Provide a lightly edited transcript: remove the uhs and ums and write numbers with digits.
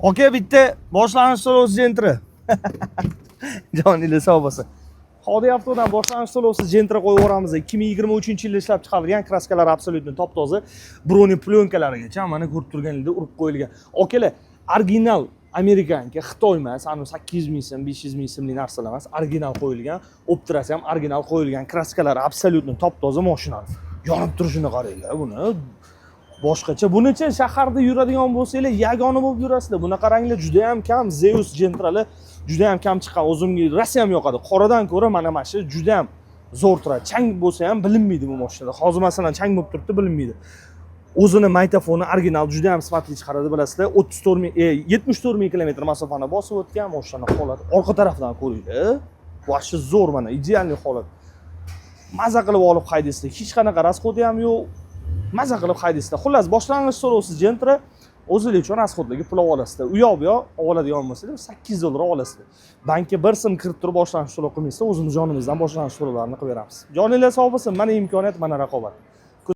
Aka bitta boshlang'ich to'lovchi Gentra. Joninglar sog' bo'lsin. Hodi avtodan boshlang'ich to'lovchi Gentra qo'yib yuboramiz. 2023-yilda ishlab chiqarilgan kraskalar absolyutni top-toza, broni plyonkalarigacha mana ko'rib turganingizda urib qo'yilgan. Akalar, original Amerikanka, Xitoy emas, ani 800 ming so'm, 500 ming so'mlik narsalar emas, original qo'yilgan, optirasi ham original qo'yilgan kraskalar absolyutni top-toza mashinalar. Yonib turishini qaranglar buni. Boshqacha bunicha shaharda yuradigan bo'lsanglar yagona bo'lib yurasizlar. Bunaqa ranglar juda ham kam, Zeus Gentralar juda ham kam chiqqan. O'zimga rosa ham yoqadi. Qoradan ko'ra mana shu juda ham zo'r turadi. Chang bo'lsa ham bilinmaydi bu mashinada. Hozir masalan chang bo'lib turibdi, bilinmaydi. O'zini maytafoni original juda ham sifatli chiqaradi, bilasizlar. 74 ming kilometr masofani bosib o'tgan mashina holat. Orqa tarafdan ko'ringlar. Boshi zo'r mana, ideal holat. Maza qilib olib haydaysizlar. Hech qanaqa rasxodi ham yo'q. Maza qilib haydaysizlar. Xullas, boshlang'ich to'lovsiz Gentra o'zingizlar uchun rasxodlarga pul olasizlar. U yoq bu yoq oladigan bo'lsangiz $8 olasizlar. Bankka bir so'm kirib turib boshlang'ich to'lov qilmaysizlar, o'zimiz jonimizdan boshlang'ich to'lovlarni qilib beramiz. Joninglar sog' bo'lsin, mana imkoniyat, mana raqobat.